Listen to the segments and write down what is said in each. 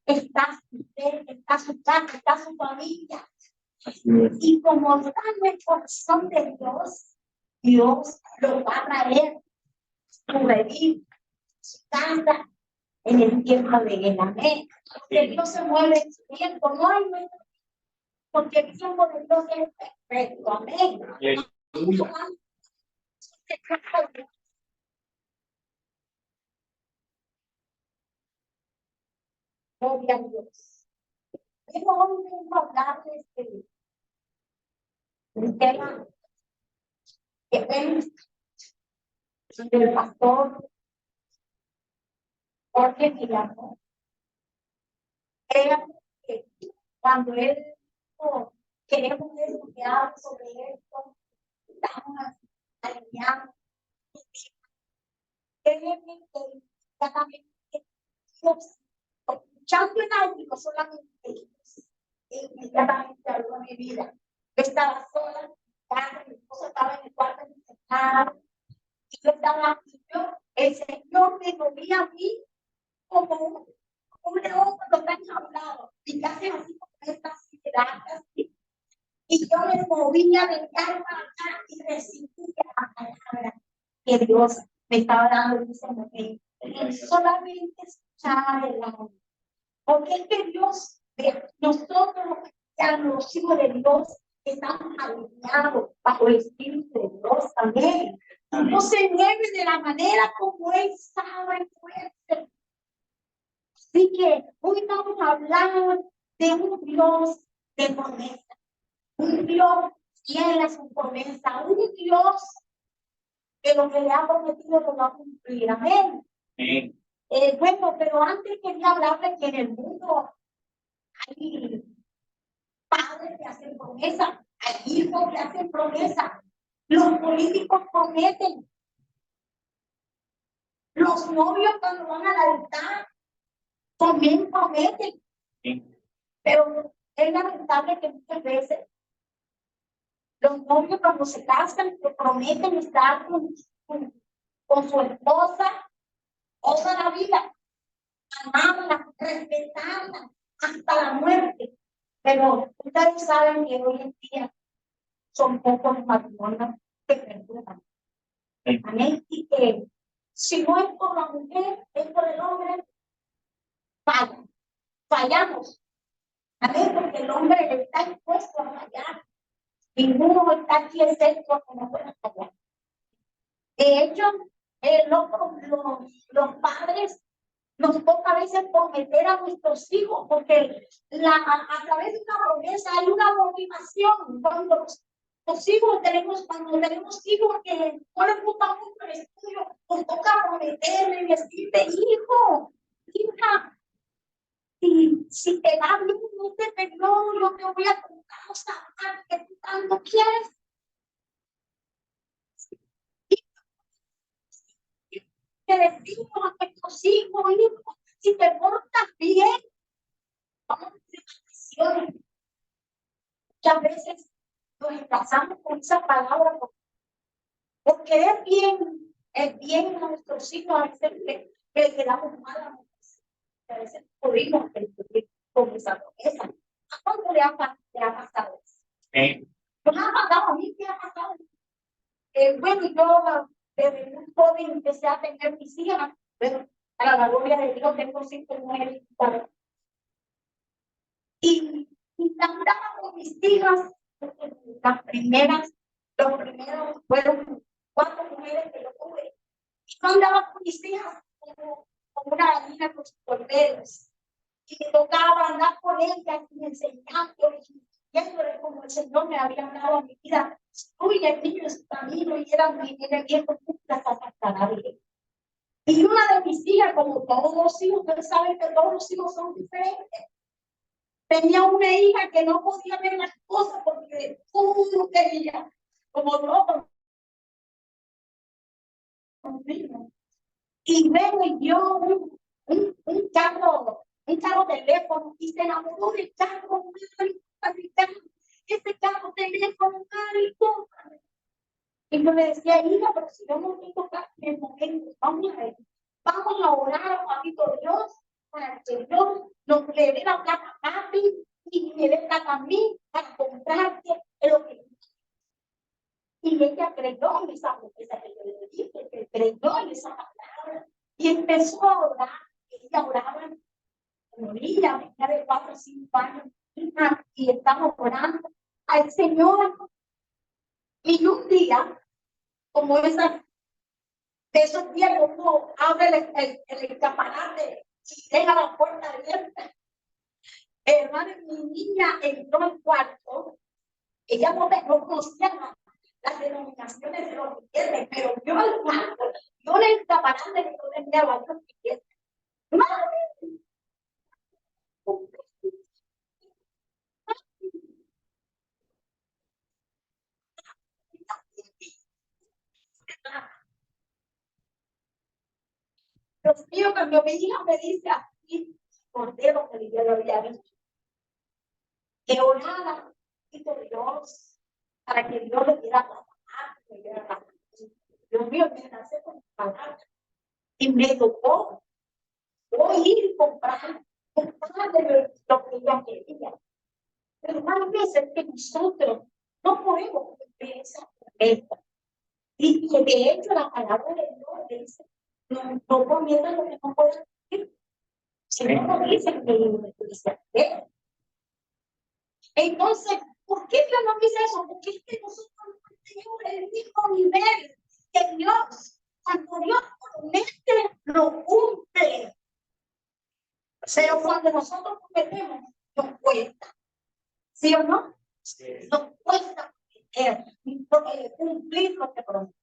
Está usted, está su casa, está su familia. Y como está en el corazón de Dios, Dios lo va a traer su revivir, su casa en el tiempo de él. Amén. Porque Dios se mueve en su tiempo, no hay menos. Porque el tiempo de Dios es perfecto. Amén. Gloria a Dios. Pero hoy vengo a hablarles de un tema que es del pastor Jorge Milano. Era que cuando él dijo, queremos estudiar sobre esto, estamos alineados. Créeme que inmediatamente escuchando en audio solamente inmediatamente habló en mi vida. Yo estaba sola, mi esposo estaba en el cuarto encerrado, y yo estaba aquí. El Señor me movía a mí como un león cuando está enjaulado, y casi así como estas ideas, y yo me movía de acá para acá y recibía la palabra que Dios me estaba dando en ese momento. Solamente escuchar el amor. Porque es que Dios, nosotros los hijos de Dios, estamos alineados bajo el Espíritu de Dios también. No se mueve de la manera como Él sabe y fuerte. Así que hoy vamos a hablar de un Dios de promesa, un Dios fiel a su promesa, un Dios que lo que le ha prometido lo va a cumplir. Amén. Bueno, pero antes quería hablarle que en el mundo hay padres que hacen promesa, hay hijos que hacen promesa, los políticos prometen, los novios cuando van al altar también prometen. Pero es lamentable que muchas veces los novios cuando se casan se prometen estar con su esposa toda la vida, amarla, respetarla hasta la muerte. Pero ustedes saben que hoy en día son pocos los matrimonios que perduran. Amén. Y que si no es por la mujer, es por el hombre, fallamos. Amén, porque el hombre está impuesto a fallar. Ninguno está aquí excepto como pueda fallar. De hecho, los padres nos toca a veces prometer a nuestros hijos, porque a través de una promesa hay una motivación. Cuando los hijos cuando tenemos hijos que no les gusta mucho el estudio, nos toca prometerle y decirte, hijo, hija, si te va bien este periodo, yo te voy a contar los zapatos que tú tanto quieres. Que decimos a nuestros hijos, si te portas bien, vamos a hacer vacaciones. Muchas veces nos emplazamos con esa palabra porque es bien a nuestros hijos, a veces que le damos mal a nosotros, a veces podemos cumplir con esa promesa. ¿A cuánto le ha pasado eso? Nos ha pasado, a mí me ha pasado. Bueno, yo desde muy joven empecé a tener mis hijas, pero a la gloria de Dios tengo 5 mujeres. Y andaba con mis hijas, los primeros fueron 4 mujeres que yo tuve. Y yo andaba con mis hijas como una gallina con sus corderos. Y me tocaba andar con ellas y enseñándoles, viéndoles como el Señor me había dado a mi vida. Uy, el niño en su camino y era viejo juntas hasta nadie. Y una de mis hijas, como todos los hijos, ustedes saben que todos los hijos son diferentes. Tenía una hija que no podía ver las cosas porque uno quería, como loco. Y ven y dio un carro teléfono y se enamoró del carro. Ese carro teléfono, y yo le decía, hija, pero si yo no tengo carro en el momento, vamos a ver, Vamos a orar, papito Dios, para que Dios nos le dé la plata a papi y me dé plata a mí para comprarte lo que. Y ella creyó en esa promesa que yo le dije, que creyó en esa palabra y empezó a orar. Ella oraba con ella, venía de 4 o 5 años, y estamos orando al Señor. Y un día, como de esos días, uno abre el escaparate y deja la puerta abierta. Hermano, mi niña entró al cuarto. Ella no conocía las denominaciones de los billetes, pero yo al cuarto, yo le escaparate que yo tenía varios billetes. ¡Madre! Dios mío, cuando mi hija me dice así, cordero que yo lo había visto, que oraba y con Dios para que Dios le diera la Dios mío, me nace con palabras y me tocó ir y comprar de lo que ella quería. Pero más veces que nosotros no podemos cumplir esa promesa. Y que de hecho la palabra de Dios dice, no comienza lo que no puedes cumplir. Si no lo dicen, que dice, entonces, ¿por qué Dios no dice eso? Porque es que nosotros no tenemos el mismo nivel que Dios. Cuando Dios promete, lo cumple. Pero cuando nosotros prometemos, nos cuesta. ¿Sí o no? Sí. Nos cuesta cumplir lo que promete.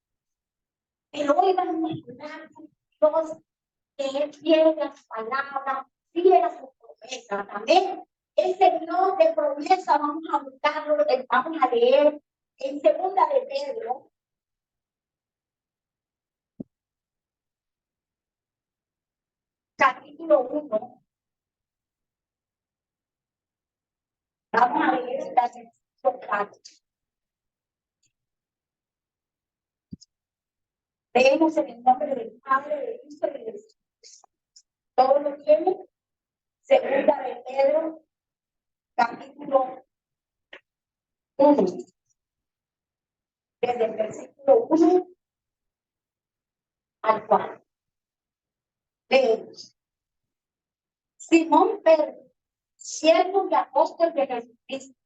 Pero hoy vamos a hablar con Dios que Él tiene las palabras, tiene su promesa. También ese Dios de promesa vamos a buscarlo, vamos a leer en Segunda de Pedro. Capítulo 1. Vamos a leer la sección 4. Leemos en el nombre del Padre, del Hijo y del Espíritu. ¿Todo lo tiene? Segunda de Pedro, capítulo 1. Desde el versículo 1 al 4. Leemos. Simón Pedro, siervo y apóstol de Jesucristo,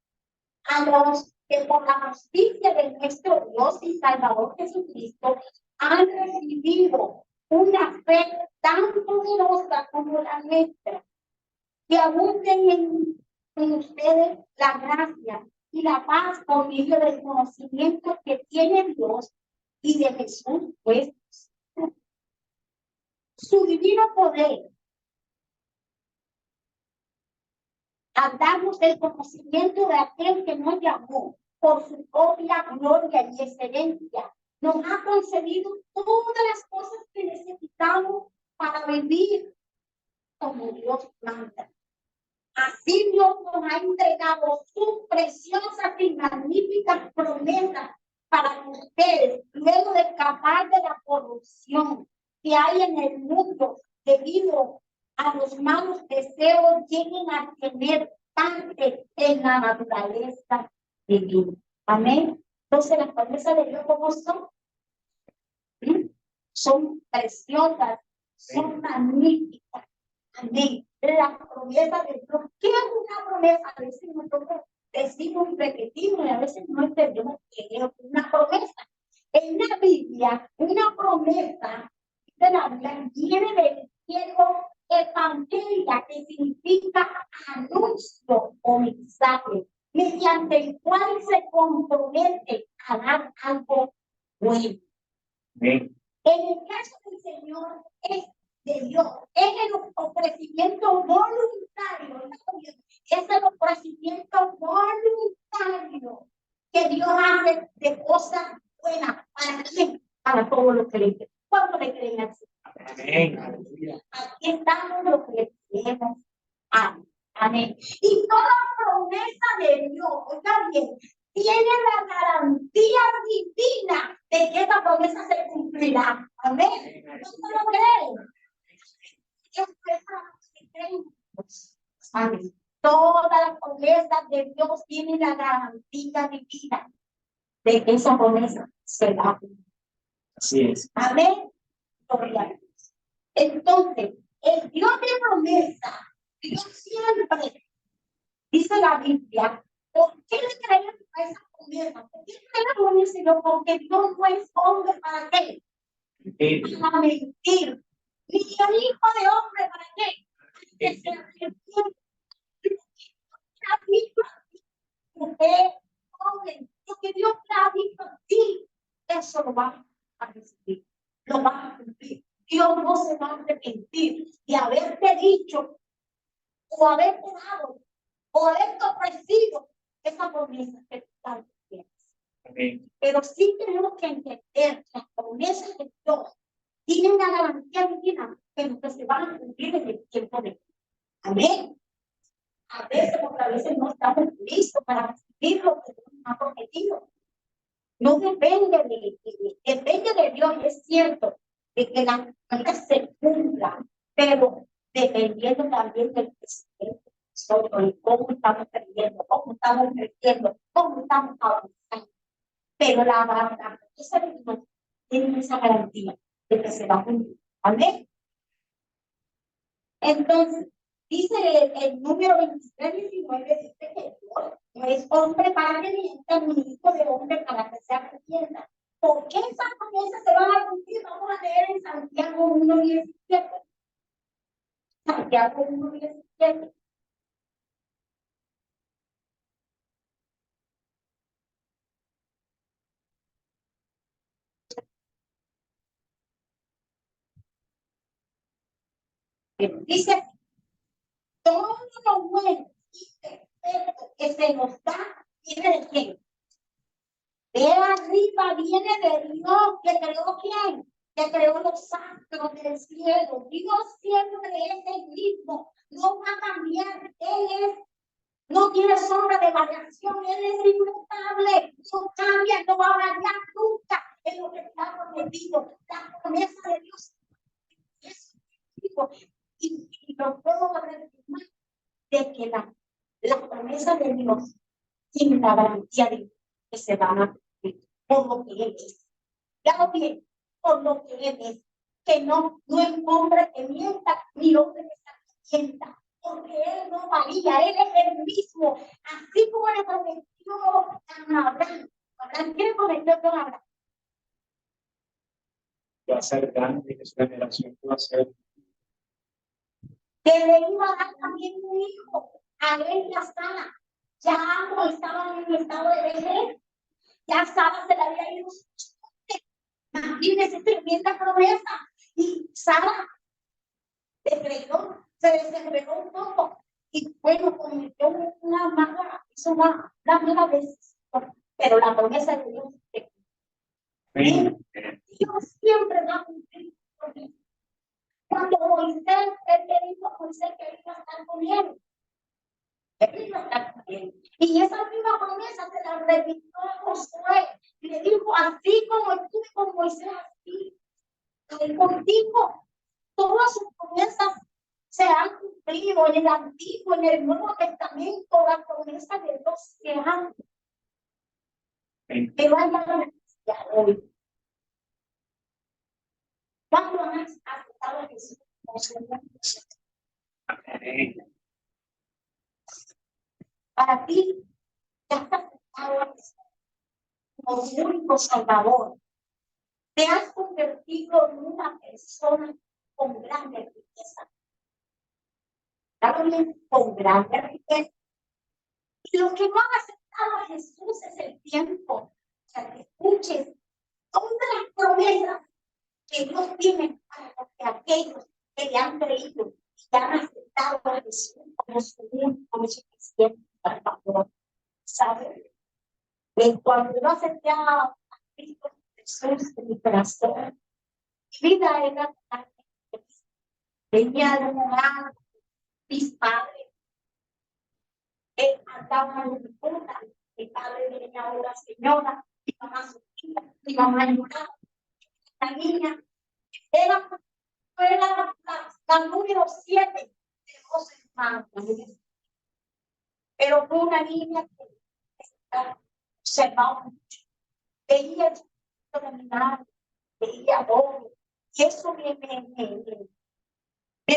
a los que por la justicia de nuestro Dios y Salvador Jesucristo han recibido una fe tan poderosa como la nuestra, que abunden en ustedes la gracia y la paz por medio del conocimiento que tiene Dios y de Jesús, pues su divino poder. Damos el conocimiento de aquel que nos llamó por su propia gloria y excelencia. Nos ha concedido todas las cosas que necesitamos para vivir como Dios manda. Así Dios nos ha entregado sus preciosas y magníficas promesas para que ustedes, luego de escapar de la corrupción que hay en el mundo debido a los malos deseos, lleguen a tener parte en la naturaleza de Dios. Amén. Entonces, las promesas de Dios, ¿cómo son? Son preciosas, son magníficas. Amén. La promesa de Dios. ¿Qué es una promesa? A veces nosotros decimos y repetimos y a veces no entendemos qué es una promesa. En la Biblia, una promesa de la Biblia viene del griego evangelia, que significa anuncio o mensaje, mediante el cual se compromete a dar algo bueno. En el caso del Señor es de Dios, es el ofrecimiento voluntario, es el ofrecimiento voluntario que Dios hace de cosas buenas. ¿Para quién? Para todos los creyentes. ¿Cuánto le creen al Señor? Amén. Aquí estamos los que creemos. Amén. Y toda promesa de Dios, oiga bien, tiene la garantía divina de que esa promesa se cumplirá. Amén. ¿No se lo creen? Amén. Todas las promesas de Dios tienen la garantía divina de que esa promesa se va a cumplir. Así es. Amén. Gloria a Dios. Entonces, el Dios de promesa, Dios siempre, dice la Biblia, ¿por qué le creemos a esa promesa? ¿Por qué creemos en el Señor? Porque Dios no es hombre para qué. Para mentir. Ni el hijo de hombre para qué. Que se arrepiente. Usted, joven, lo que Dios te ha dicho a ti, eso lo va a recibir, lo va a cumplir. Dios no se va a arrepentir de haberte dicho, o haberte dado, o haberte ofrecido esa promesa que tú tanto tienes. Pero sí tenemos que entender que las promesas de Dios tienen una garantía divina, pero que se van a cumplir en el tiempo de Dios. Amén. A veces no estamos listos para recibir lo que Dios nos ha prometido. No depende depende de Dios, y es cierto, de que las cosas se cumplan, pero dependiendo también del presidente, sobre cómo estamos creyendo, cómo estamos creciendo, cómo estamos avanzando. Pero la promesa de Dios tiene esa garantía de que se va a cumplir. Amén. Entonces, dice el número 23-19, dice que Dios no es hombre para que mienta, ni hijo de hombre para que se arrepienta. ¿Por qué esas promesas se van a cumplir? Vamos a leer en Santiago 1:17. Santiago 1:17. Dice, todo lo bueno y perfecto que se nos da viene de quién. De arriba viene de Dios, que creó quién, que creó los astros del cielo. Dios siempre es el mismo, no va a cambiar. No tiene sombra de variación, Él es inmutable, no cambia, no va a variar nunca en lo que está prometido. La promesa de Dios es vivo, y lo puedo reafirmar de que la promesa de Dios tiene la garantía de que se van a cumplir por lo que Él es. Ya bien, por lo que Él es, que no es hombre que mienta, ni hombre que se mienta, porque Él no varía, Él es el mismo, así como le prometió a Abraham. Abraham, ¿qué le prometió a Abraham? Va a ser grande, que su generación va a ser. Que le iba a dar también un hijo a él y a Sara. Ya ambos estaban en el estado de vejez, ya Sara se le había ido. Imagínense, tremenda promesa. Y Sara se desesperó un poco. Y bueno, cometió una mala, hizo una mala decisión. Pero la promesa de Dios se cumple. Dios siempre va a cumplir con él. Cuando Moisés, él le dijo a Moisés que él iba a estar con él. Él iba a estar con él. Y esa misma promesa se la repitió a Josué. Y le dijo, así como estuve con Moisés, así contigo. Todas sus promesas se han cumplido en el Antiguo, en el Nuevo Testamento. Las promesas de Dios se han. Pero hay una necesidad hoy. ¿Cuándo has aceptado a Jesús como Señor? Para ti, ya has aceptado a Jesús como tu único Salvador. Te has convertido en una persona con grande riqueza. También con grande riqueza. Y los que no han aceptado a Jesús es el tiempo para que escuches todas las promesas que Dios tiene para aquellos que le han creído y que han aceptado a Jesús como su único, como su suficiente Salvador. ¿Sabes? Cuando yo acepté a Cristo Jesús en mi corazón, mi vida era venía de un hogar, mis padres andaban en mi puta, mi padre venía una señora, mi mamá solita, mi mamá lloraba, la niña era la número 7 de 12 Pero fue una niña que observaba mucho. Veía el caminar, veía todo. Y eso me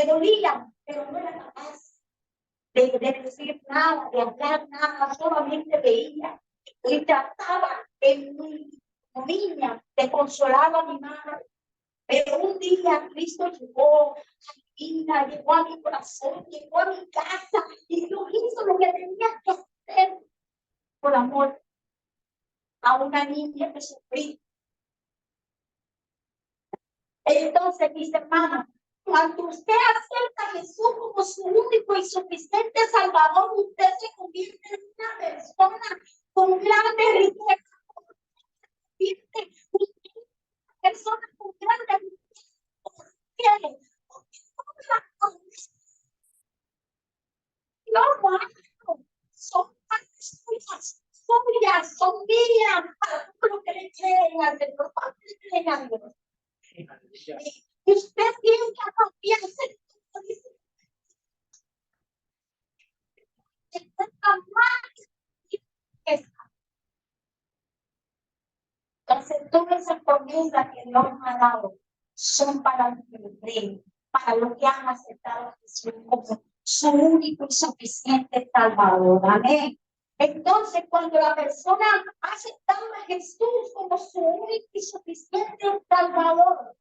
dolía, pero no era capaz de decir nada, de hablar nada, solamente veía y trataba en mi niña de consolar a mi madre. Pero un día Cristo llegó a mi vida, llegó a mi corazón, llegó a mi casa y yo hizo lo que tenía que hacer por amor a una niña que sufría. Entonces, mis hermanos, cuando usted acepta a Jesús como su único y suficiente Salvador, usted se convierte en una persona con grande riqueza. Usted es una persona con grande riqueza. ¿Por qué? Porque todas las promesas de Dios son suyas, son mías, para todos los que le creen al Señor, para los que le creen a Dios. Y usted tiene que apropiarse de esta más. Entonces, todas esas promesas que Dios ha dado son para los que le creen, para los que han aceptado a Jesús como su único y suficiente Salvador. Amén. Entonces, cuando la persona ha aceptado a Jesús como su único y suficiente Salvador,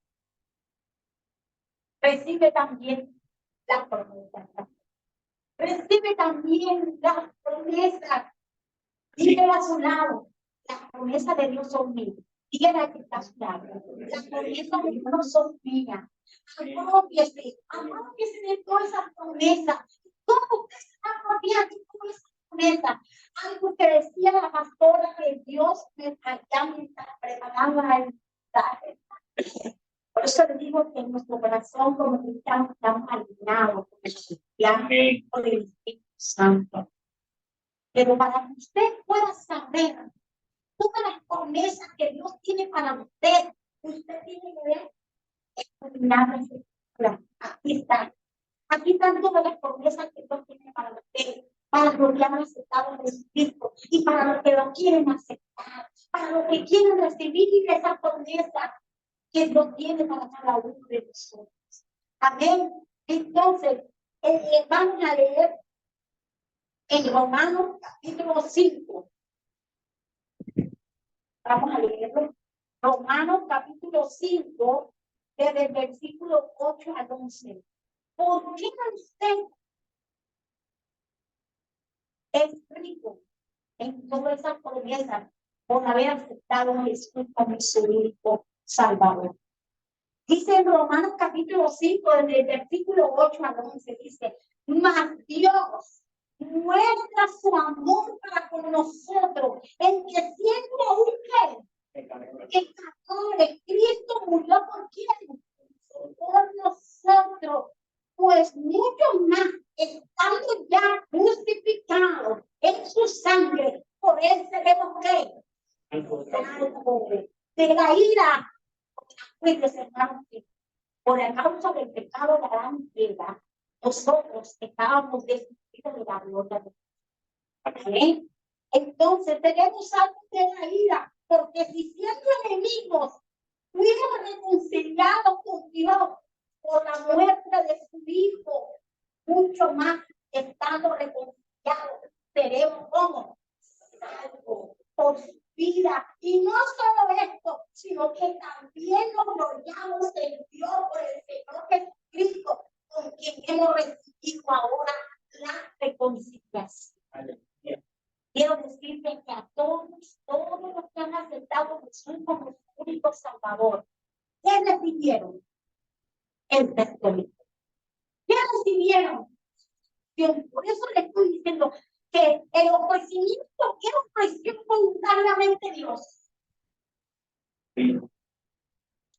recibe también la promesa. Recibe también la promesa. Dígale a su lado, las promesas de Dios son mías. Dígale a que está a su lado, las promesas de Dios no son mías. Apropiese de todas esas promesas. ¿Cómo usted se apropia de todas esas promesas? Algo que decía la pastora que Dios me está preparando a el mensaje. Por eso le digo que en nuestro corazón como cristianos estamos alineados con el cristiano, con el Espíritu Santo. Pero para que usted pueda saber todas las promesas que Dios tiene para usted, usted tiene que ver aquí está. Aquí están todas las promesas que Dios tiene para usted, para los que han aceptado el Espíritu y para los que lo quieren aceptar, para los que quieren recibir esa promesa que Dios tiene para cada uno de nosotros. Amén. Entonces, vamos a leer en Romanos capítulo 5. Vamos a leerlo. Romanos capítulo 5, desde el versículo 8 al 11. ¿Por qué usted es rico en todas esas promesas por haber aceptado a Jesús como su único Salvador? Dice en Romanos capítulo 5, desde el versículo 8 al 11, dice, mas Dios muestra su amor para con nosotros, en que siendo aún pecadores, Cristo murió por quién? Por nosotros, pues mucho más, estando ya justificados en su sangre, por él seremos ¿qué? Salvos de la ira. Pues, hermanos, por la causa del pecado de Adán y Eva, nosotros estábamos destituidos de la gloria de Dios. ¿Okay? Entonces tenemos algo de la ira, porque si siendo enemigos fuimos reconciliados con Dios por la muerte de su Hijo, mucho más estando reconciliados seremos como salvos por su vida. Y no solo esto, sino que también nos gloriamos en Dios por el Señor Jesucristo, con quien hemos recibido ahora la reconciliación. Quiero decirte que a todos los que han aceptado a Jesús como su único Salvador, ¿qué recibieron? El testimonio. ¿Qué recibieron? Por eso le estoy diciendo que el ofrecimiento que ofreció voluntariamente Dios.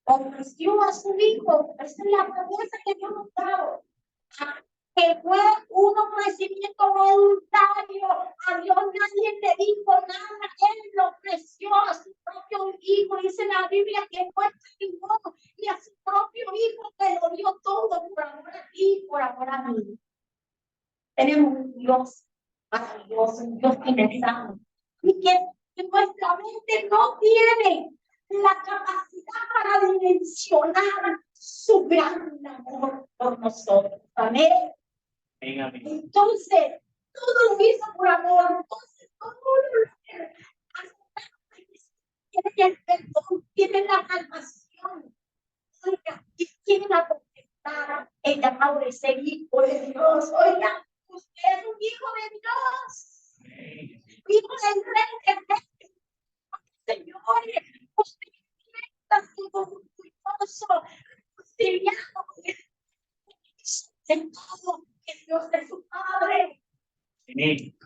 Ofreció a su Hijo. Esa es la promesa que Dios nos ha dado. Que fue un ofrecimiento voluntario. A Dios nadie le dijo nada. Él lo ofreció a su propio Hijo. Dice la Biblia que fue ninguno, y a su propio Hijo que lo dio todo por amor a ti, por amor a mí. Tenemos un Dios maravilloso, un Dios inmenso, y que nuestra mente no tiene la capacidad para dimensionar su gran amor por nosotros. Amén. Amén. Entonces, todo lo hizo por amor. Entonces, todo lo que tiene el perdón, tiene la salvación. Oiga, y tiene la potestad, el llamado de ser hijo de Dios. Oiga, usted es un hijo de Dios. Hijo del rey de reyes. Señores, usted está siendo orgulloso, reconciliado en todo que Dios es su Padre. Amén.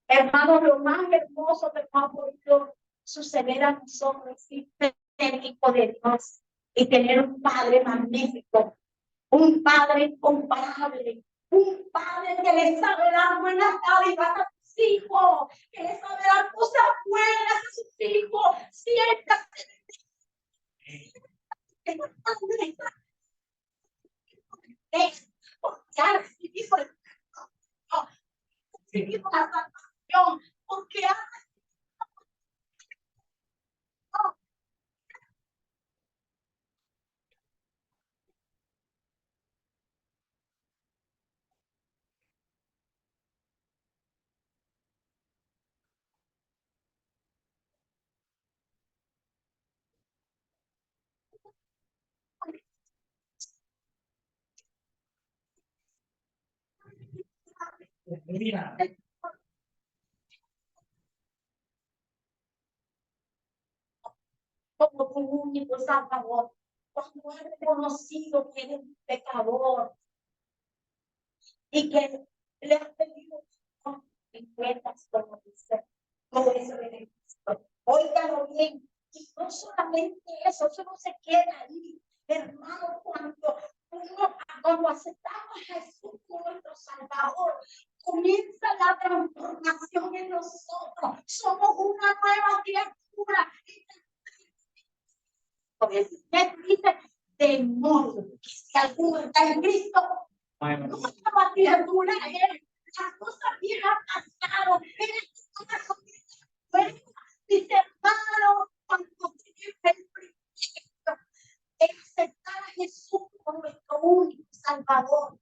Hermano, lo más hermoso que nos ha podido suceder a nosotros es ser hijo de Dios y tener un Padre magnífico, un Padre incomparable, un Padre que le sabe dar buenas dádivas a sus hijos, que le sabe dar cosas buenas a sus hijos. Siéntase. Ya recibimos la salvación, porque Mira. como tu único Salvador, cuando has reconocido que eres un pecador y que le has pedido en cuentas como dice, como eso de Cristo. Óigalo bien, y no solamente eso no se queda ahí, hermano, cuando aceptamos a Jesús como nuestro Salvador, comienza la transformación en nosotros, somos una nueva criatura. Porque si usted dice, de modo que si alguno está en Cristo, nueva criatura es, las cosas viejas pasaron, eres una cosa nueva. Dice, hermano, cuando tienes el privilegio de aceptar a Jesús como nuestro único Salvador,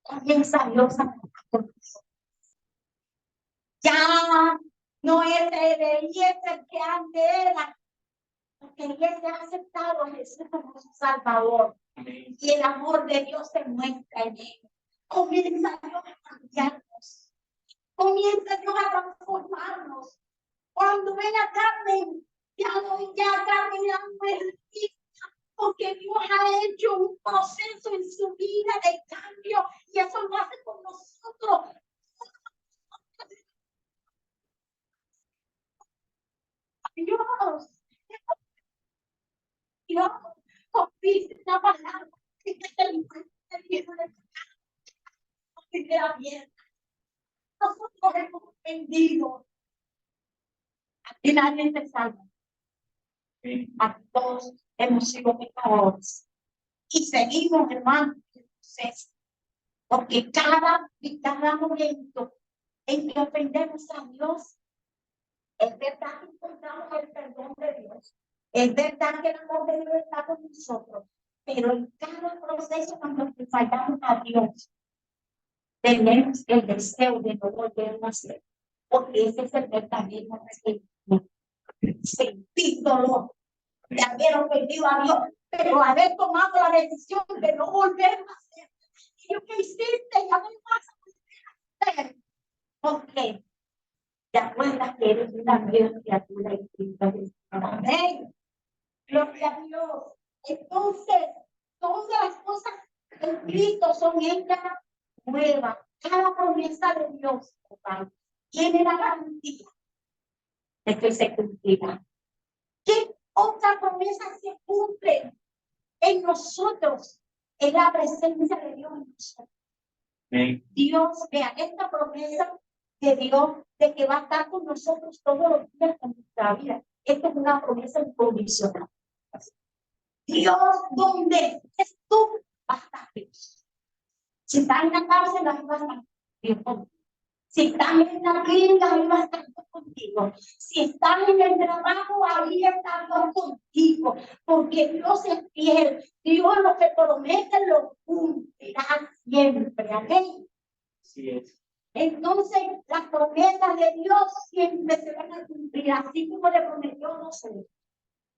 comienza Dios a trabajar con nosotros. Ya no es el que antes era, porque él se ha aceptado a Jesús como su Salvador. Y el amor de Dios se muestra en él. Comienza Dios a cambiarnos. Comienza Dios a transformarnos. Cuando venga Carmen, ya Carmen ya no es rica, porque Dios ha hecho un proceso en su vida de cambio y eso lo hace con nosotros. Dios confíe la palabra que queda bien. Nosotros hemos aprendido a finalmente salvo. A todos hemos sido pecadores. Y seguimos, hermanos, en el proceso. Porque cada momento en que ofendemos a Dios, es verdad que encontramos el perdón de Dios. Es verdad que el amor de Dios está con nosotros. Pero en cada proceso, cuando fallamos a Dios, tenemos el deseo de no volver a hacer. Porque ese es el verdadero resentimiento. Sentir dolor de haber ofendido a Dios, pero haber tomado la decisión de no volver a hacer. Y lo que hiciste, ya no vas a volver a hacer. ¿Por qué? ¿Te acuerdas que eres una nueva criatura en Cristo? Amén. Gloria a Dios. Entonces, todas las cosas en Cristo son hechas nuevas. Cada promesa de Dios, Padre, tiene la garantía de que se cumplirá. ¿Qué otra promesa se cumple en nosotros? En la presencia de Dios en nosotros. Dios, vea, esta promesa de Dios de que va a estar con nosotros todos los días de nuestra vida. Esto es una promesa incondicional. Dios, donde es tú, va a estar Dios. Si están en la cárcel, ahí va a estar contigo. Si están en la clínica, ahí va a estar contigo. Si están en el trabajo, ahí está contigo. Porque Dios es fiel. Dios lo que promete lo cumplirá siempre. Amén. Así es. Entonces, las promesas de Dios siempre se van a cumplir. Así como le prometió a José.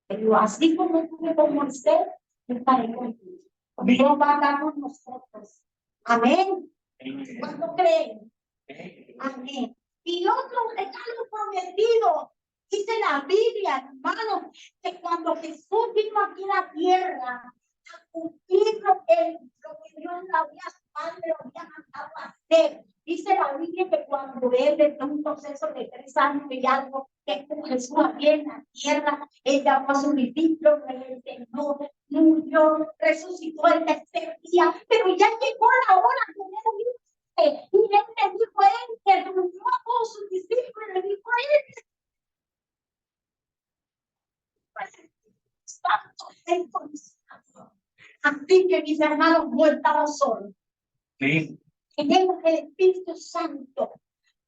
Pero así como estuve con Moisés, estaré contigo. Dios va a estar con nosotros. Amén. ¿Cuánto creen? Amén. Y otro regalo prometido, dice la Biblia, hermano, que cuando Jesús vino aquí a la tierra a cumplir lo que Dios le había, su padre lo había mandado a hacer, dice la Biblia que cuando él desde un proceso de 3 años y algo, que como Jesús había en la tierra, él llamó a sus discípulos, el Señor murió, resucitó el tercer día, pero ya llegó la hora que él y él le dijo a él, que reunió a todos sus discípulos, le dijo a él, así que mis hermanos, no estamos solos. Sí. Tenemos el Espíritu Santo,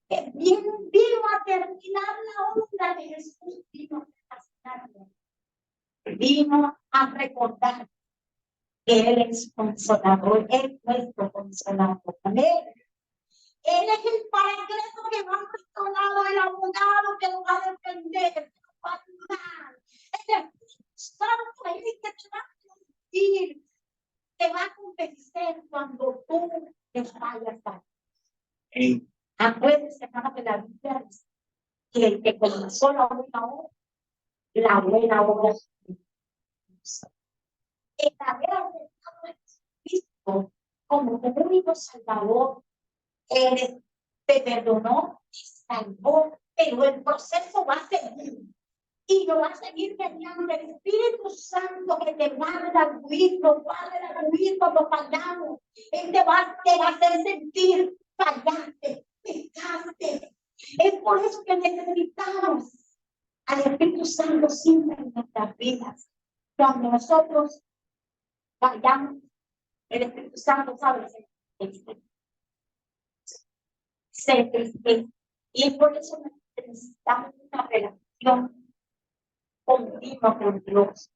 que vino a terminar la obra de Jesús, vino a hacerlo. Vino a recordar que Él es consolador, es nuestro consolador. Amén. Él es el paracleto que va a nuestro lado, el abogado que nos va a defender, que nos va a ayudar. El Espíritu Santo es el que te va a conducir, te va a convencer cuando tú te vayas a. Acuérdense, hermano, que la Biblia dice que el que comenzó la buena obra el haber aceptado a Cristo como tu único Salvador, Él te perdonó y salvó, pero el proceso va a seguir. Y lo va a seguir mediante el Espíritu Santo que te va a redarguir, nos va a redarguir cuando fallamos. Él te va a hacer sentir, fallaste, pecaste. Es por eso que necesitamos al Espíritu Santo siempre en nuestras vidas. Cuando nosotros fallamos, el Espíritu Santo sabe se entristece. Y es por eso que necesitamos una relación continua con Dios.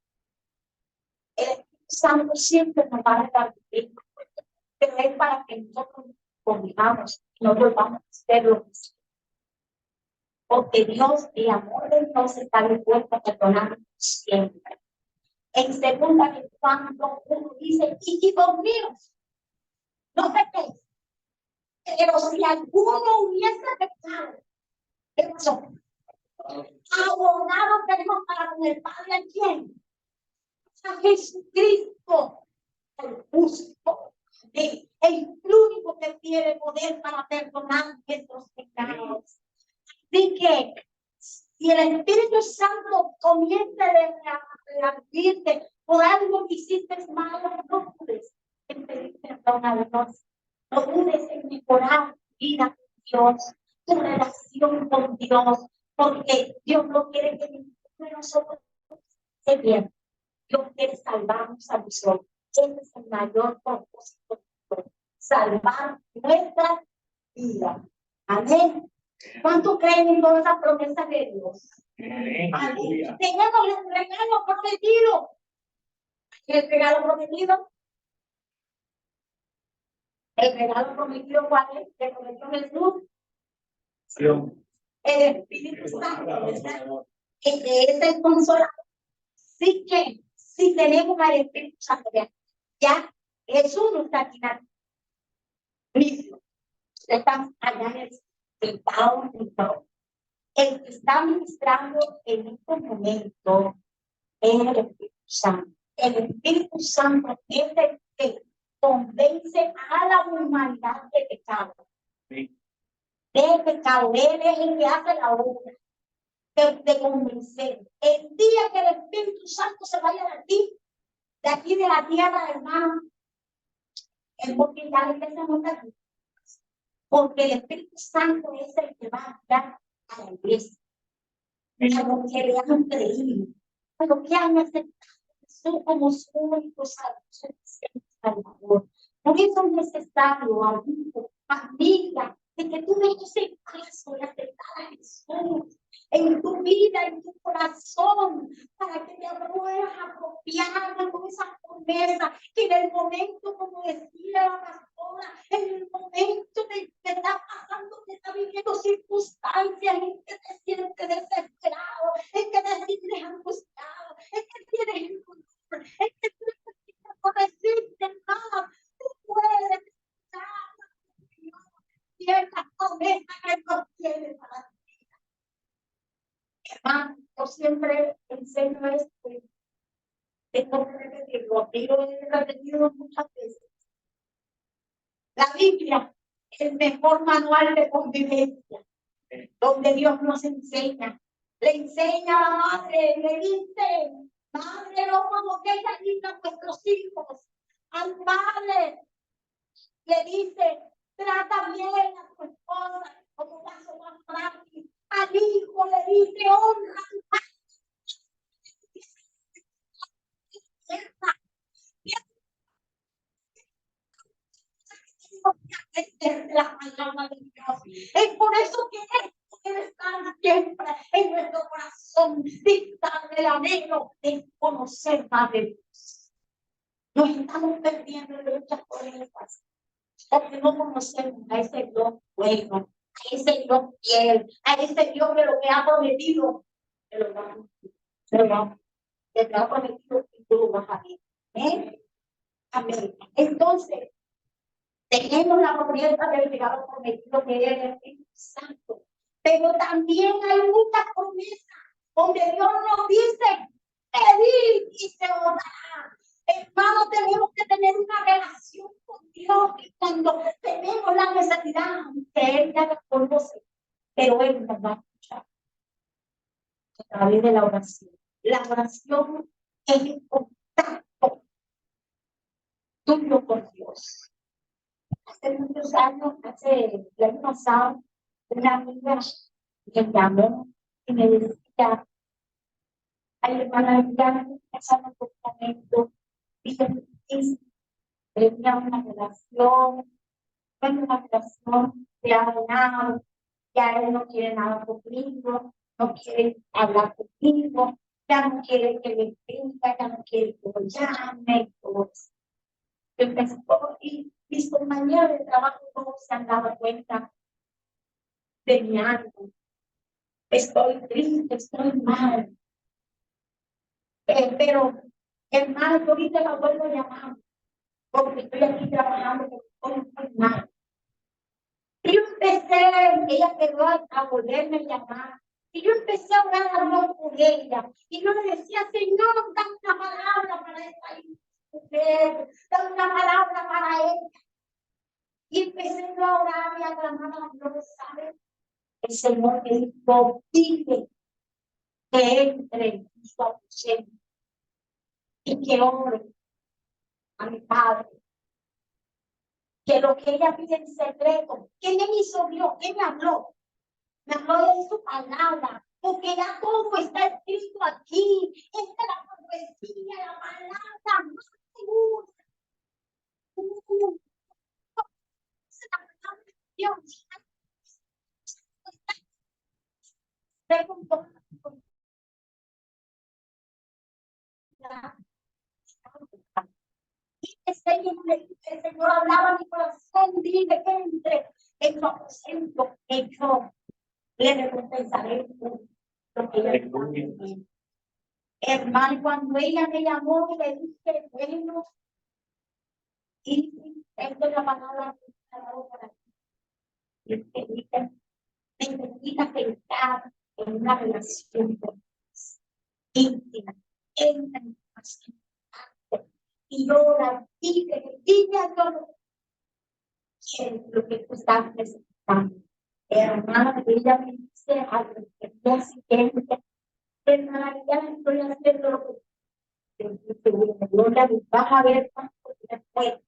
El Espíritu Santo siempre nos va a dar bien, pero es para que nosotros convivamos y no volvamos a hacer lo mismo. Porque Dios, el amor de Dios está dispuesto a perdonar siempre. En segunda de Juan 2:1 dice, hijos míos, no pequéis, pero si alguno hubiese pecado, ¿qué pasó? Abogado tenemos para con el Padre, ¿a quién? A Jesucristo, el justo, el único que tiene poder para perdonar nuestros pecados. Así que si el Espíritu Santo comienza a redarguirte por algo que hiciste malo, no dudes en pedir perdón a Dios. No dudes en mejorar tu vida con Dios, tu relación con Dios, porque Dios no quiere que ninguno de nosotros esté bien. Dios quiere salvarnos a nosotros. Ese es el mayor propósito. Salvar nuestra vida. Amén. ¿Cuánto creen en todas las promesas de Dios? Amén. Tenemos el regalo prometido. ¿El regalo prometido? ¿El regalo prometido cuál es? ¿Que prometió Jesús? Sí. El Espíritu Santo, ¿verdad? Que es el consolador. Así que si tenemos al Espíritu Santo, ya Jesús no está aquí mismo. Estamos allá en el Pau. El que está ministrando en este momento es el Espíritu Santo. El Espíritu Santo es el que convence a la humanidad de pecado. Sí. De pecado. Él es el que hace la obra de convencer. El día que el Espíritu Santo se vaya de aquí de la tierra, hermano, es porque ya le empezamos a aquí. Porque el Espíritu Santo es el que va a dar a la iglesia. A los que le han creído, a los que han aceptado a Jesús como su único Salvador. Por eso es necesario, amigo, amiga, de que tú dejes el paso de aceptar a Jesús en tu vida, en tu corazón, para que te puedas apropiar con esa promesa, que en el momento, como decía la pastora, en el momento de que estás pasando, que estás viviendo circunstancias en que te sientes desesperado, en que te sientes angustiado, en que tienes el dolor, en que tú no resistes nada, tú puedes y esta promesa que Dios tiene para ti. Hermano, yo siempre enseño esto, tengo que repetirlo, y lo he repetido muchas veces. La Biblia es el mejor manual de convivencia, donde Dios nos enseña. Le enseña a la madre, le dice, madre, no provoquéis a vuestros hijos. Al padre le dice, trata bien a tu esposa como paso más frágil. Al hijo le dice, honra a tu padre. La palabra de Dios. Es por eso que esto debe estar siempre en nuestro corazón, dictar el anhelo de conocer más de Dios. Nos estamos perdiendo de muchas cosas porque no conocemos a ese Dios bueno, a ese Dios fiel, a ese Dios que lo que ha prometido, te lo va a cumplir. Te lo ha prometido y tú lo vas a ver. Amén. Entonces, tenemos la promesa del regalo prometido que es el Espíritu Santo. Pero también hay muchas promesas donde Dios nos dice, pedid y se os dará. Hermano, tenemos que tener una relación con Dios y cuando tenemos la necesidad, que Él ya la conoce, pero Él nos va a escuchar a través de la oración. La oración es el contacto tuyo con Dios. Hace muchos años, el año pasado, una amiga me llamó y me decía, ay, hermana, ya me pasando por un momento difícil, tenía una relación de nada, ya él no quiere nada conmigo, no quiere hablar conmigo, ya no quiere que me escriba, ya no quiere que me llame, todo eso. Y mis compañeros de trabajo todos se han dado cuenta de mi ánimo. Estoy triste, estoy mal. Pero, hermano, yo ahorita la vuelvo a llamar, porque estoy aquí trabajando, porque estoy mal. Y yo empecé, ella quedó a volverme a llamar. Y yo empecé a orar a Dios por ella. Y yo le decía, Señor, da una palabra para esta mujer, da una palabra para ella. Y empecé a orar y a clamar a Dios, ¿sabes? El Señor me dijo, dile que entre en su aposento y que ore a mi Padre. Que lo que ella pide en secreto, ¿qué me hizo Dios? ¿Qué me habló? Me habló de su palabra, porque ya todo está escrito aquí. Esta es la profecía, la palabra más segura. Es la palabra de Dios. El Señor hablaba a mi corazón, dile que entre en su aposento, que yo le recompensaré lo que ella está viviendo. Hermano, cuando ella me llamó y le dije, bueno, y esta es la palabra que está dando para ti. Necesitas entrar en una relación con Dios, íntima, entra en tu pasión y ora, dile a Dios lo que tú estás necesitando. Hermana, ella me dice al día siguiente, hermana, ya estoy haciendo lo que gloria, vas a ver cuánto después,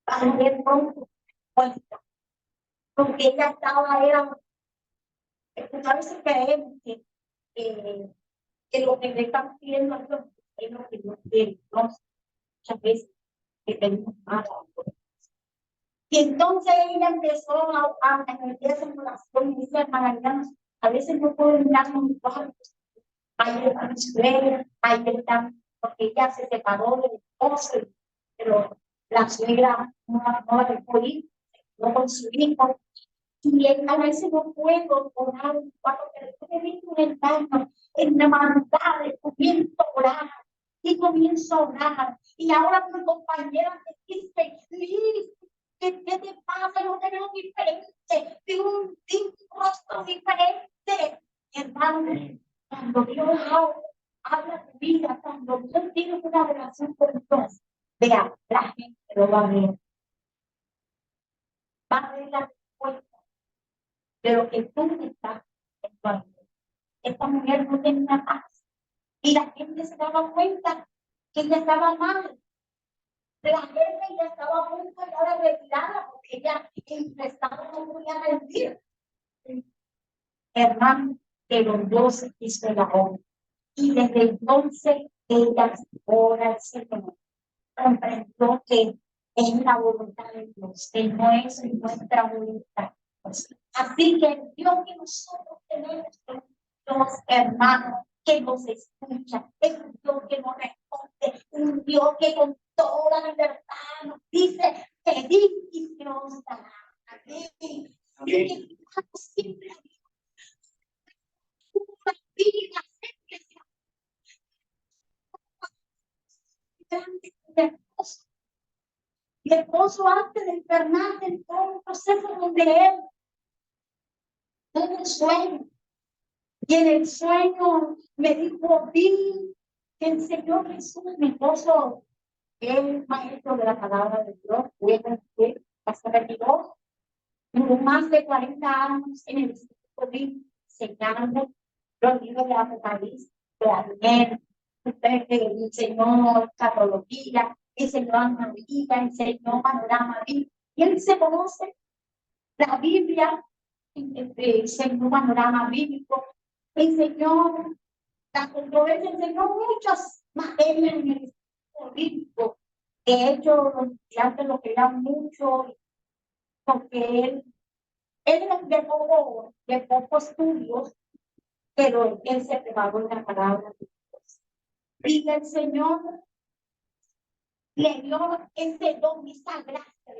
vas a ver pronto respuesta. Porque ella estaba, a veces creemos que lo que le están pidiendo a Dios es lo que Dios quiere, ¿no? Muchas veces que tenemos mal. Y entonces ella empezó a meterse en oración y dice, hermana Diana, a veces no puedo mirar con mis ojos. Ahí está mi suegra, ahí está, porque ella se separó del esposo, pero la suegra no la dejó ir, no con su hijo. Y a veces no puedo orar un cuarto, pero después me visto en el baño, en la madrugada, comienzo a orar. Y comienzo a orar. Y ahora mi compañera me dice, Liz, ¿qué te pasa? Yo te veo diferente. Tengo un rostro diferente. Hermano, cuando Dios habla tu vida, cuando Dios tiene una relación con Dios, vea, la gente lo va a ver. Va a ver la respuesta de lo que tú estás haciendo. Esta mujer no tenía paz. Y la gente se daba cuenta que ella estaba mal. La gente ya estaba a punto de retirarla porque ella empezaba no podía rendir. Hermano, que los dos hizo la obra. Y desde entonces ella ora al Señor. Comprendió que es la voluntad de Dios, que no es nuestra voluntad. Así que el Dios que nosotros tenemos es un Dios, hermano, que nos escucha, es un Dios que nos responde, un Dios que con toda libertad nos dice, pedid y se os dará. Amén. Amén. Siempre una vida grande de esposo. Mi esposo antes de enfermarse entró en un proceso donde él tuvo un sueño. Y en el sueño me dijo, vi que el Señor Jesús, mi esposo, es maestro de la palabra de Dios, fue hasta retiró, duró más de 40 años en el Instituto Bíblico, enseñando los libros de Apocalipsis, de Daniel, enseñó carología, enseñó analogía, enseñó panorama bíblico, y él se conoce la Biblia, enseñó panorama bíblico, enseñó la controversia, enseñó muchas materias en el Instituto Bíblico. De hecho, los estudiantes lo querían mucho porque él es de pocos estudios, pero él se preparó en la palabra de Dios. Y el Señor le dio ese don, esa gracia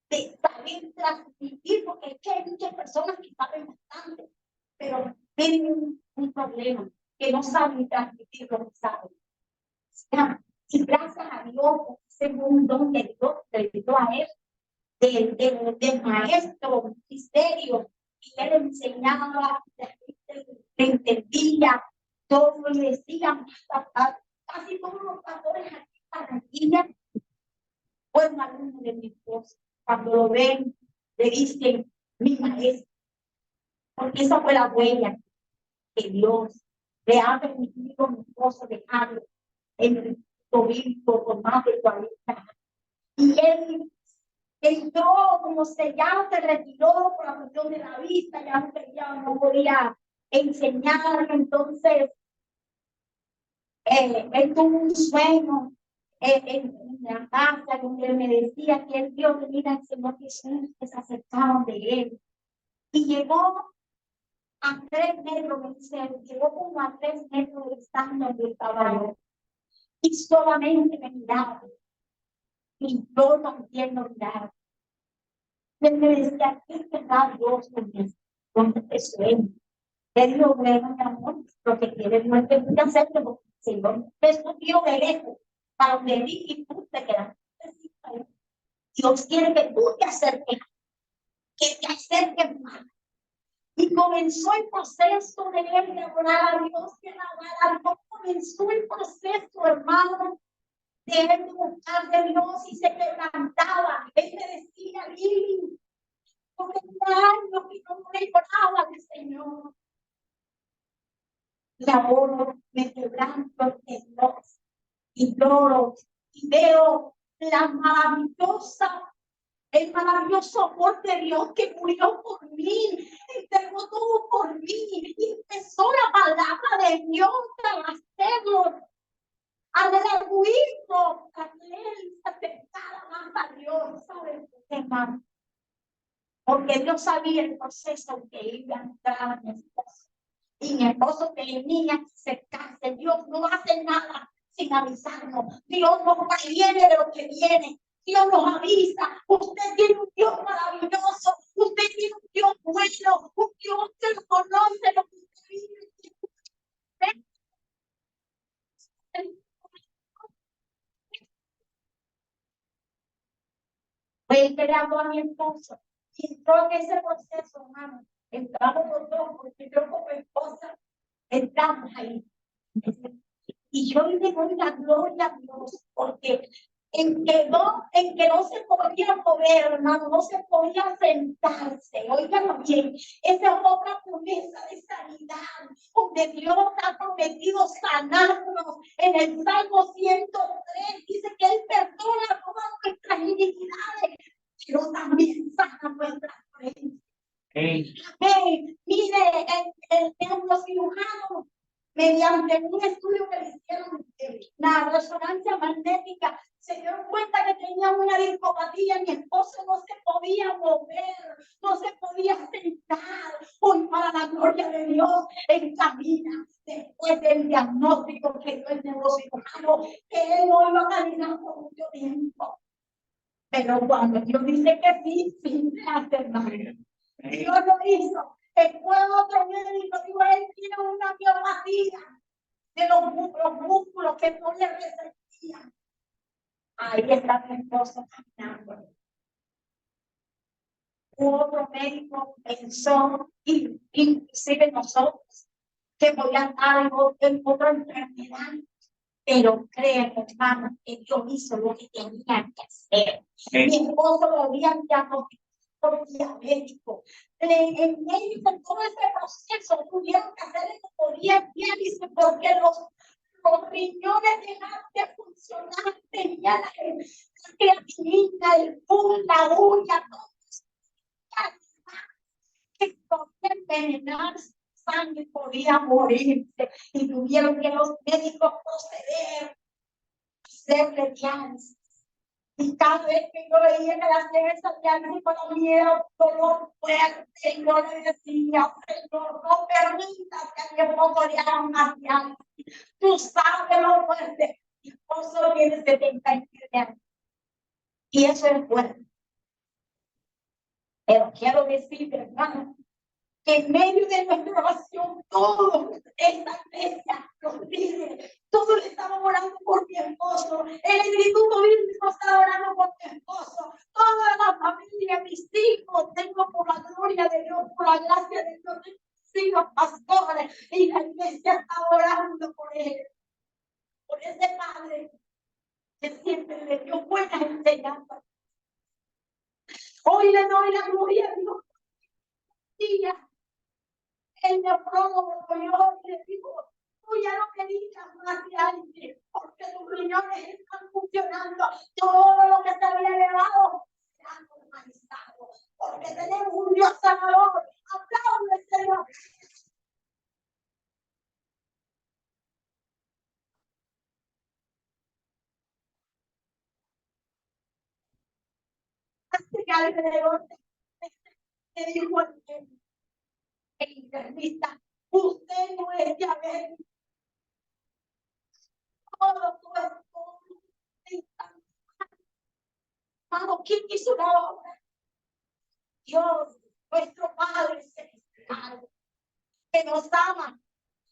de saber transmitir, porque es que hay muchas personas que saben bastante, pero tienen un problema, que no saben transmitir lo que saben. Y gracias a Dios, ese un don de Dios, le dio a él, del maestro, misterio, y él enseñaba, la gente entendía, todo le decía, casi todos los pastores aquí para Guía, fueron alumnos de mi esposo. Cuando lo ven, le dicen, mi maestro, porque esa fue la huella que Dios le ha permitido a mi esposo dejarlo en el bíblico por más de 40 años. Y él entró, como ya se retiró por la cuestión de la vista, no podía enseñar, entonces él tuvo un sueño en la casa donde él me decía que él vio venir al Señor Jesús que se acercaban de él. Y llegó a 3 metros, me dice, llegó como a 3 metros de distancia donde estaba yo. Y solamente me miraba. Y yo también lo miraba. Él me decía, ¿qué querrá Dios con este sueño? Le digo, bueno, mi amor, lo que quieres no es que tú te acerques, porque el Señor te escogió de lejos para donde vi y tú te quedaste. Dios quiere que tú te acerques, más. Y comenzó el proceso de él de orar a Dios, de alabar a Dios. Comenzó el proceso, hermano, de él de buscar de Dios y se quebrantaba. Él me decía, Lili, por el año que no me oraba al Señor. La oro, me quebranto de Dios y lloro y veo el maravilloso amor de Dios que murió por mí, entregó todo por mí y empezó la palabra de Dios a hacerlo, egoísmo, a que él se acercara más a Dios. ¿Saben por qué, hermano? Porque Dios sabía el proceso que iba a entrar a mi esposo. Y mi esposo tenía que acercarse. Dios no hace nada sin avisarnos. Dios nos previene de lo que viene. Dios nos avisa. Usted tiene un Dios maravilloso. Usted tiene un Dios bueno. Un Dios que lo conoce, lo que usted vive. Él le habló a mi esposo. Y entró en ese proceso, hermano. Entramos los dos, porque yo como esposa estamos ahí. Y yo le doy la gloria a Dios, porque en que no se podía mover, hermano, no se podía sentarse. Óigalo bien, esa es otra promesa de sanidad, donde Dios ha prometido sanarnos. En el Salmo 103 dice que Él perdona todas nuestras iniquidades, pero también sana nuestras dolencias. Amén. Mire, el neurocirujano, mediante un estudio que le hicieron la resonancia magnética, se dio cuenta que tenía una discopatía. Mi esposo no se podía mover, no se podía sentar. Hoy, para la gloria de Dios, él camina. Después del diagnóstico que dio el neurocirujano, que él no iba a caminar por mucho tiempo. Pero cuando Dios dice que sí, sí se hace, hermano. Dios lo hizo. Después otro médico dijo, él tiene una miopatía de los músculos que no le resistían. Ahí está mi esposo caminando. Otro médico pensó, inclusive nosotros, que podía estar en otra enfermedad. Pero créanme, hermano, que Dios hizo lo que tenía que hacer. Mi esposo lo habían diagnosticado por diabético. En medio de todo ese proceso tuvieron que hacer como 10 diálisis porque los riñones dejaron de funcionar. Tenía la creatinina, el pus, la uña, todo eso. Que podía envenenarse. Sangre podía morirse y tuvieron que los médicos proceder a hacerle diálisis. Y cada vez que yo veía que la hacían esa diálisis, para mí era un dolor fuerte. Y yo le decía, Señor, no permitas que a mi esposo le hagan más diálisis. Tú sabes lo fuerte. Mi esposo tiene 79 años. Y eso es fuerte. Pero quiero decirte, hermano, que en medio de nuestra oración, todo esta iglesia, los líderes, todos estaban orando por mi esposo. El Instituto Bíblico estaba orando por mi esposo. Toda la familia, mis hijos, tengo por la gloria de Dios, por la gracia de Dios, mis hijos pastores, y la iglesia está orando por él, por ese padre que siempre le dio buenas enseñanzas. Hoy le doy la gloria a Dios. El nefrólogo yo le digo, tú ya no necesitas más diálisis porque tus riñones están funcionando. Todo lo que te había elevado se ha normalizado porque tenemos un Dios sanador. Aplaude, Señor. Así que alrededor te dijo el internista, usted no es diabético. Todo tu esposo está mal. ¿Quién hizo la obra? Dios, nuestro Padre Celestial, que nos ama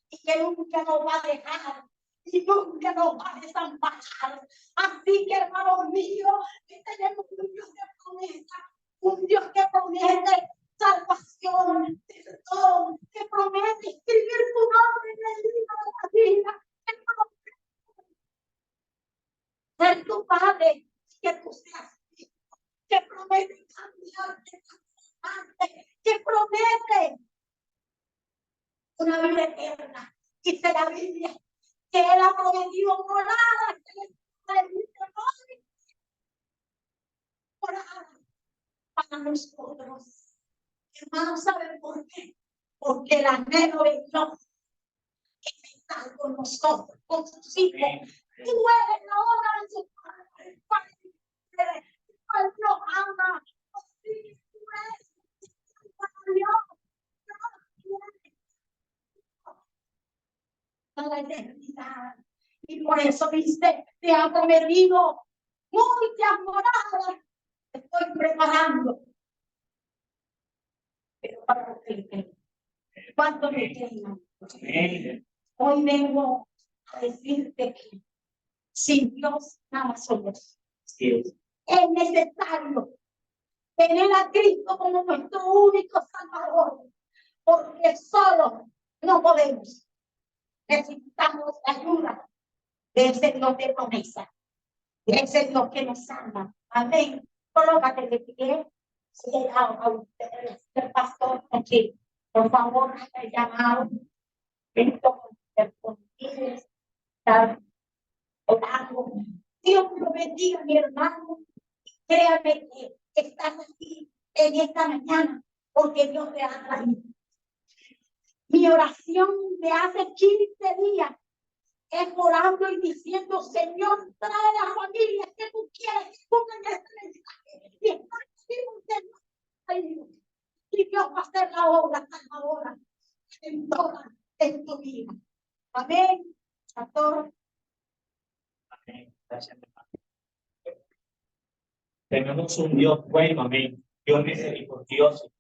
y que nunca nos va a dejar y nunca nos va a desamparar. Así que, hermanos míos, que tenemos un Dios de promesa, un Dios que promete salvación, perdón, que promete escribir tu nombre en el libro de la vida, que promete ser tu Padre, que tú seas hijo, que promete cambiarte, que promete una vida eterna. Dice la Biblia que Él ha prometido morada, morada para nosotros. Hermanos, ¿saben por qué? Porque el anhelo de Dios es estar con nosotros, con sus hijos. Tú eres la obra de su Padre. Padre nos ama. Sí, tú eres Dios. A la eternidad. Y por eso dice, te ha prometido muchas moradas. Te estoy preparando. Pero para los que creen. ¿Cuánto me quedan? Amén. Hoy vengo a decirte que sin Dios nada somos. Así es. Es necesario tener a Cristo como nuestro único Salvador, porque solo no podemos. Necesitamos la ayuda del Señor de promesa, del Señor que nos ama. Amén. Colócate de pie. Si a ustedes, el pastor, aquí, por favor, haga el llamado. Esto contigo está orando. Dios lo bendiga, mi hermano. Créame que estás aquí en esta mañana porque Dios te ha traído. Mi oración de hace 15 días es orando y diciendo, Señor, trae a la familia que tú quieres que pongan este mensaje. Y está contigo, Señor. Y Dios va a hacer la obra salvadora en tu vida. Amén. A todos. Amén. Gracias, hermano. Tenemos un Dios bueno, amén. Dios misericordioso.